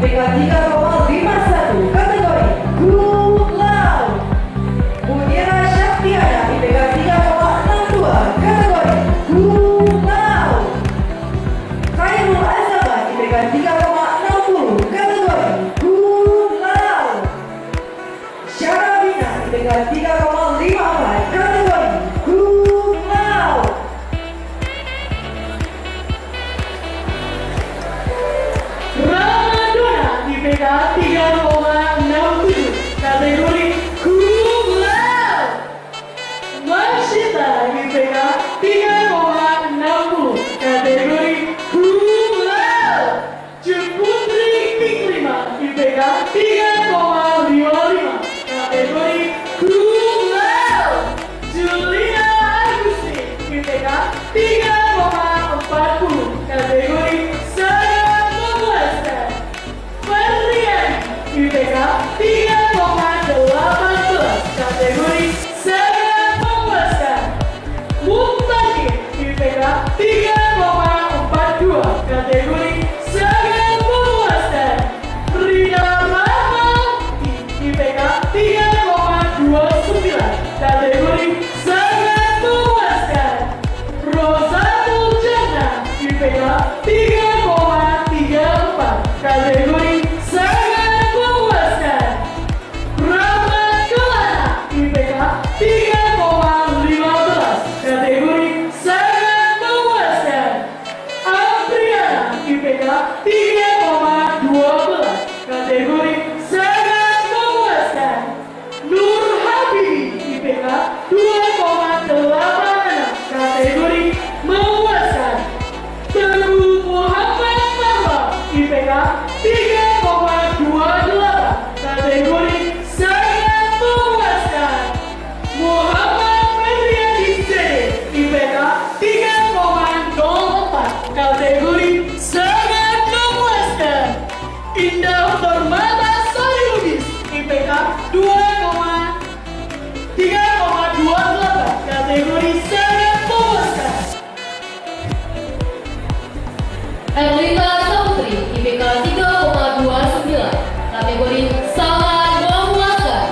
IPK 3,51 kategori Cum Laude. Mutiara Syaktiana IPK 3,62 kategori Cum Laude. Khairul Azama IPK 3,60 kategori Cum Laude. Syarabina IPK 3,54 kategori Cum Laude. Ramadona IPK 3,67 kategori Cum Laude. Marsita IPK 3,60 kategori Cum Laude. Jeputri Piklima IPK 3,55 kategori Cum Laude. Julia Agusti IPK 3,40 kategori sangat memuaskan. Febriani IPK 3,18 kategori sangat memuaskan. Mutakin IPK 3,42 kategori sangat memuaskan. Rina Rahmawati IPK 3,29 kategori sangat memuaskan. Rosatul Jannah IPK 3,34 kategori sangat memuaskan. Rahmat Kelana IPK 3,15 kategori sangat memuaskan. Apriana IPK 3,12 kategori sangat memuaskan. Nur Habibi IPK 2,86 kategori memuaskan. Teguh Muhammad Marwa IPK 3,28 kategori sangat memuaskan. Muhammad Febriadi Sede IPK 3,04 kategori sangat memuaskan. Indah Permata Solihudis IPK 3,28 kategori sangat memuaskan. Erlita Saputri IPK 3,29 kategori sangat memuaskan.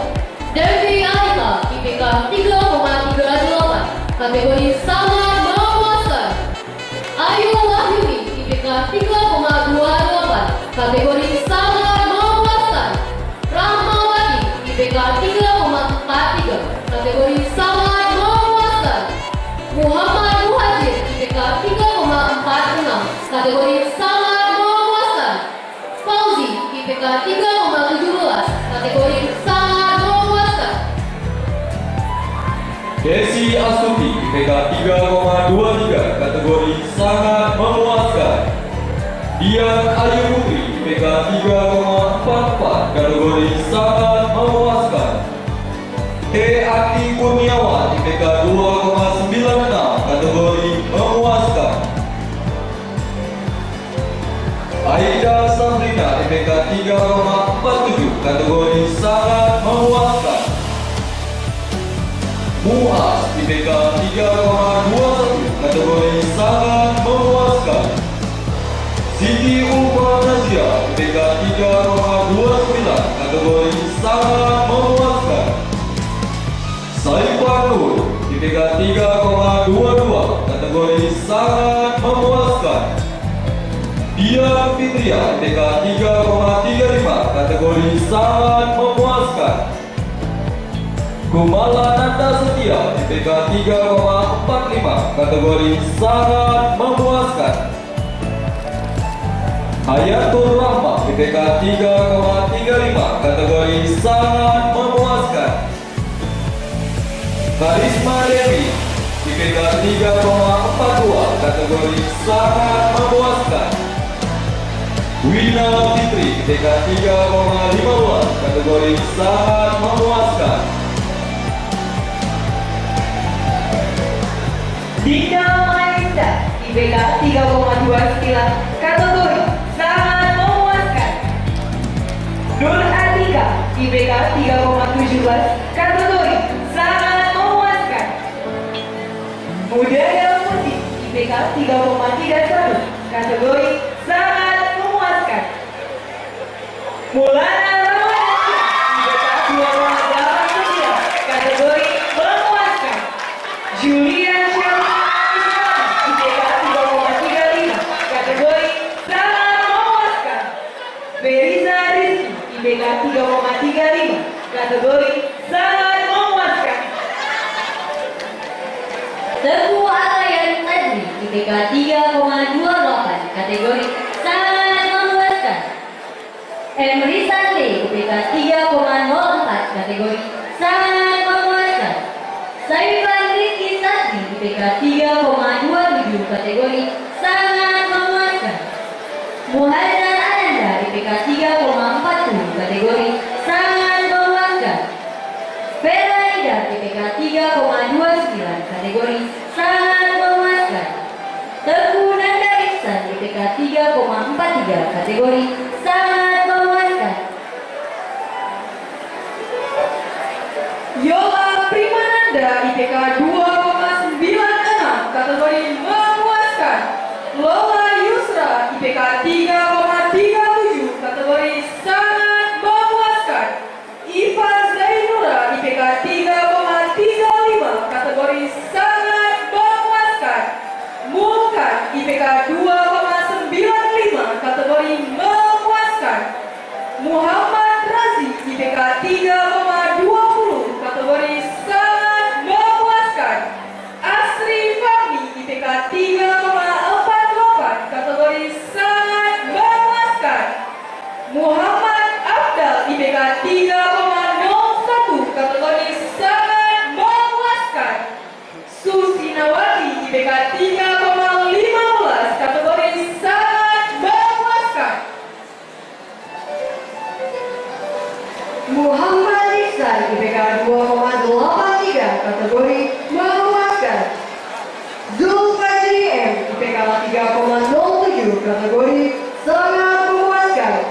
Devi Alita IPK 3,38 kategori sangat memuaskan. Ayu Wahyuni IPK 3,28 kategori sangat memuaskan. Rahmawati IPK 3,43 kategori sangat memuaskan. Muhammad Muhajir IPK 3,46 kategori sangat memuaskan. Fauzi IPK 3,17 kategori sangat memuaskan. Desi Astuti IPK 3,23 kategori sangat memuaskan. Dian Ayu Putri IPK 3,44 kategori sangat memuaskan. T. Akti Kurniawan IPK 2,96 kategori memuaskan. Aida Sabrina IPK 3,47 kategori sangat memuaskan. Muas IPK 3,21 kategori sangat memuaskan. Siti Ulfa Nazia IPK 3,29 kategori sangat memuaskan. Saifan Nur IPK 3,22 kategori sangat memuaskan. Dian Fitria IPK 3,35 kategori sangat memuaskan. Kumala Nanda Setia IPK 3,45 kategori sangat memuaskan. Hayatul Rahma IPK 3,35 kategori sangat memuaskan. Karisma Dewi IPK 3,42 kategori sangat memuaskan. Wina Fitri IPK 3,15 kategori sangat memuaskan. Dinda Maisa IPK 3,29 kategori sangat memuaskan. Nur Atika IPK 3,17 kategori sangat memuaskan. Mudaya Putih IPK 3,31 kategori sangat memuaskan. Mulana Ramadhani IPK 2,89 kategori memuaskan. Julian Shelby IPK 3,35 kategori sangat memuaskan. Beriza Rizky IPK 3,35 kategori sangat memuaskan. Teguh Alayan Adri IPK 3,28 kategori sangat memuaskan. Emri Sande IPK 3,04 kategori sangat memuaskan. Saifan Rizky Sandi IPK 3,27 kategori sangat memuaskan. Muhammad Ananda IPK 3,40 kategori sangat memuaskan. Feraida IPK 3,29 kategori sangat memuaskan. Teguh Nanda Ihsan IPK 3,43 kategori sangat memuaskan. Yola Primananda IPK 2,96 kategori memuaskan. Lola Yusra IPK 3,37 kategori sangat memuaskan. Iva Zainura IPK 3,35 kategori sangat memuaskan. Mulkan IPK 2,95 kategori memuaskan. Muhammad Razi IPK 3,20 kategori sangat memuaskan. Asri Fahmi IPK 3,48 kategori sangat memuaskan. Muhammad Abdal IPK 3,01 kategori sangat memuaskan. Susinawati IPK 3,15 kategori sangat memuaskan. Muhammad Ihsan IPK 2,83 kategori memuaskan. Zulfajri M IPK 3,07 kategori sangat memuaskan.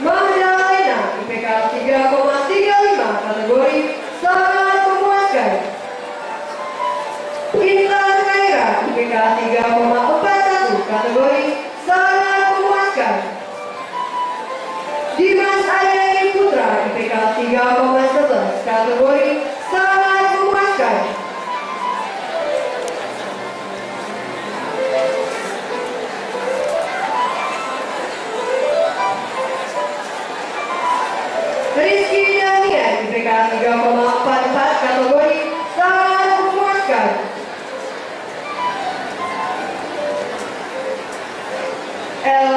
Magdalena IPK 3,35 kategori sangat memuaskan. Intan Khaira IPK 3,41 kategori sangat memuaskan. Dimas Ayani Putra IPK 3,11 kategori sangat memuaskan. Rizky Danian IPK 3,44 kategori sangat memuaskan. Ella